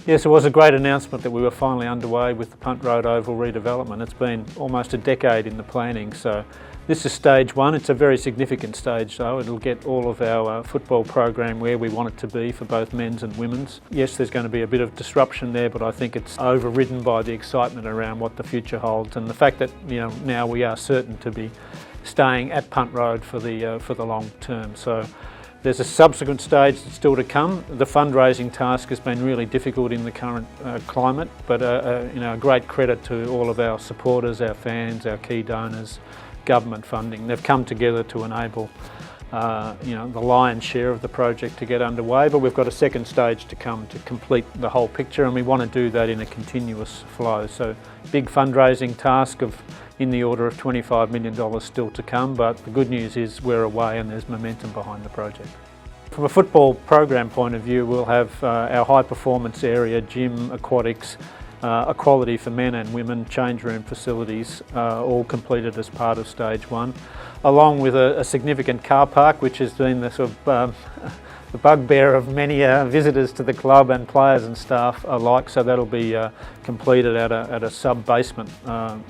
Yes, it was a great announcement that we were finally underway with the Punt Road Oval redevelopment. It's been almost a decade in the planning, so this is stage one. It's a very significant stage though. It'll get all of our football program where we want it to be for both men's and women's. Yes, there's going to be a bit of disruption there, but I think it's overridden by the excitement around what the future holds and the fact that now we are certain to be staying at Punt Road for the long term. So there's a subsequent stage that's still to come. The fundraising task has been really difficult in the current climate, but a great credit to all of our supporters, our fans, our key donors, government funding. They've come together to enable the lion's share of the project to get underway, but we've got a second stage to come to complete the whole picture, and we want to do that in a continuous flow. So big fundraising task of in the order of $25 million still to come, but the good news is we're away and there's momentum behind the project. From a football program point of view, we'll have our high performance area, gym, aquatics, equality for men and women, change room facilities, all completed as part of stage one, along with a significant car park, which has been the sort of the bugbear of many visitors to the club and players and staff alike. So that'll be completed at a sub-basement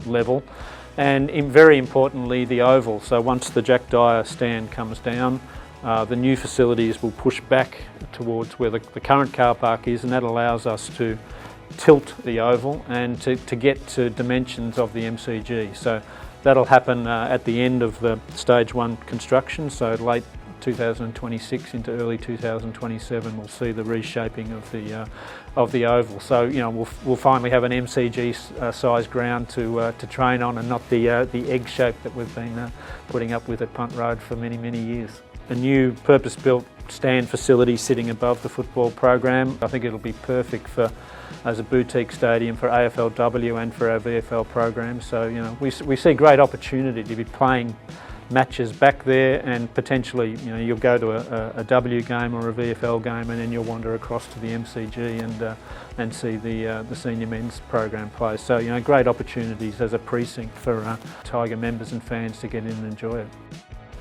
level. And very importantly, the oval. So once the Jack Dyer stand comes down, the new facilities will push back towards where the current car park is, and that allows us to tilt the oval and to get to dimensions of the MCG. So that'll happen at the end of the stage one construction, so late 2026 into early 2027 we'll see the reshaping of the oval. So we'll finally have an MCG size ground to train on, and not the egg shape that we've been putting up with at Punt Road for many years. A new purpose-built stand facility sitting above the football program. I think it'll be perfect as a boutique stadium for AFLW and for our VFL program. So we see great opportunity to be playing matches back there, and potentially you'll go to a W game or a VFL game, and then you'll wander across to the MCG and see the senior men's program play. So great opportunities as a precinct for Tiger members and fans to get in and enjoy it.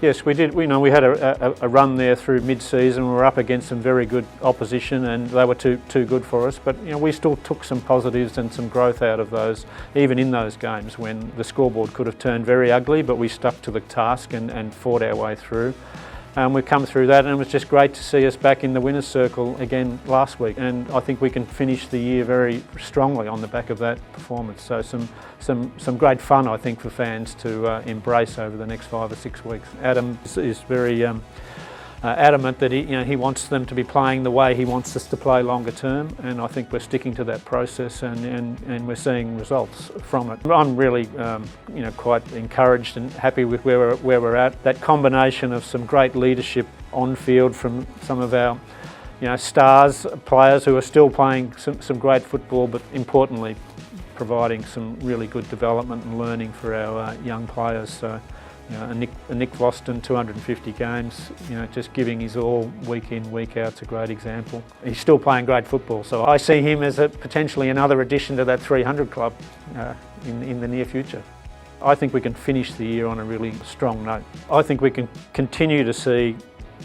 Yes, we did. We had a run there through mid-season. We were up against some very good opposition, and they were too good for us. But we still took some positives and some growth out of those, even in those games when the scoreboard could have turned very ugly. But we stuck to the task and fought our way through. We've come through that, and it was just great to see us back in the winners' circle again last week. And I think we can finish the year very strongly on the back of that performance. So some great fun, I think, for fans to embrace over the next 5 or 6 weeks. Adam is very adamant that he wants them to be playing the way he wants us to play longer term, and I think we're sticking to that process, and we're seeing results from it. I'm really quite encouraged and happy with where we're at. That combination of some great leadership on field from some of our stars players who are still playing some great football, but importantly providing some really good development and learning for our young players. So Nick Voston, 250 games, just giving his all week in, week out. It's a great example. He's still playing great football, so I see him as potentially another addition to that 300 club in the near future. I think we can finish the year on a really strong note. I think we can continue to see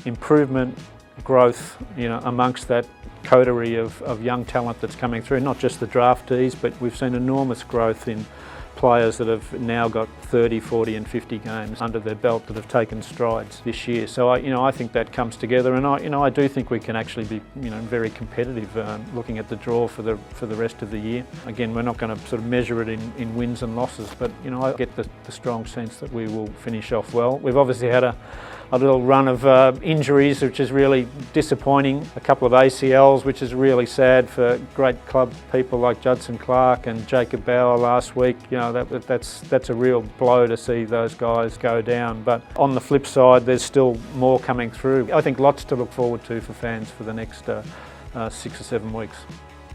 improvement, growth, amongst that coterie of young talent that's coming through, not just the draftees, but we've seen enormous growth in players that have now got 30, 40 and 50 games under their belt that have taken strides this year. So I think that comes together, and I do think we can actually be very competitive looking at the draw for the rest of the year. Again, we're not going to sort of measure it in wins and losses, but I get the strong sense that we will finish off well. We've obviously had a little run of injuries, which is really disappointing. A couple of ACLs, which is really sad for great club people like Judson Clark and Jacob Bauer last week. That's a real blow to see those guys go down. But on the flip side, there's still more coming through. I think lots to look forward to for fans for the next 6 or 7 weeks.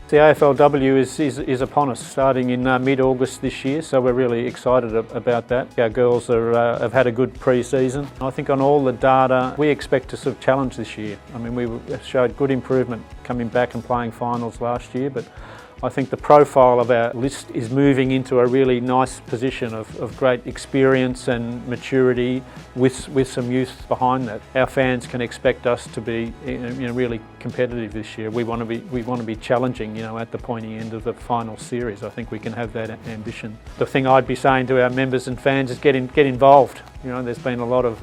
The AFLW is upon us, starting in mid-August this year, so we're really excited about that. Our girls have had a good pre-season. I think on all the data, we expect to sort of challenge this year. I mean, we showed good improvement coming back and playing finals last year, but I think the profile of our list is moving into a really nice position of great experience and maturity with some youth behind that. Our fans can expect us to be really competitive this year. We want to be challenging at the pointy end of the final series. I think we can have that ambition. The thing I'd be saying to our members and fans is get involved. There's been a lot of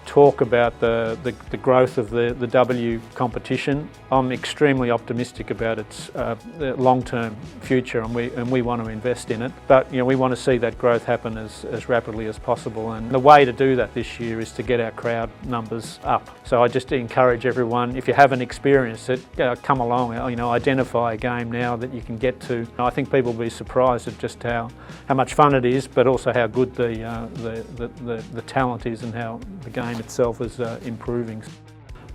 talk about the growth of the W competition. I'm extremely optimistic about its long-term future, and we want to invest in it. But we want to see that growth happen as rapidly as possible, and the way to do that this year is to get our crowd numbers up. So I just encourage everyone, if you haven't experienced it, come along. Identify a game now that you can get to. I think people will be surprised at just how much fun it is, but also how good the talent is and how the game itself is improving.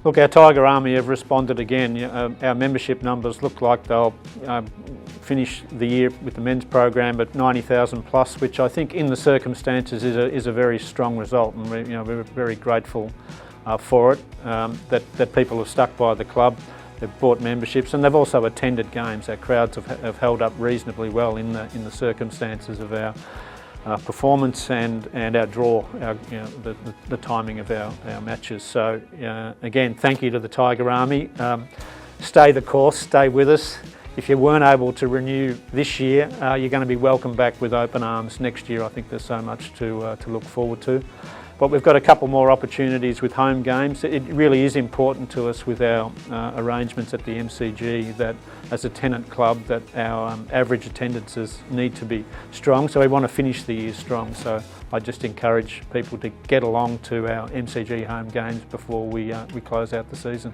Look, our Tiger Army have responded again. Our membership numbers look like they'll finish the year with the men's program at 90,000 plus, which I think in the circumstances is a very strong result, and we're very grateful for it, that people have stuck by the club. They've bought memberships and they've also attended games. Our crowds have held up reasonably well in the circumstances of our performance and our draw, the timing of our matches. So again, thank you to the Tiger Army. Stay the course, stay with us. If you weren't able to renew this year, you're going to be welcomed back with open arms next year. I think there's so much to look forward to. But we've got a couple more opportunities with home games. It really is important to us with our arrangements at the MCG that as a tenant club that our average attendances need to be strong, so we want to finish the year strong. So I just encourage people to get along to our MCG home games before we close out the season.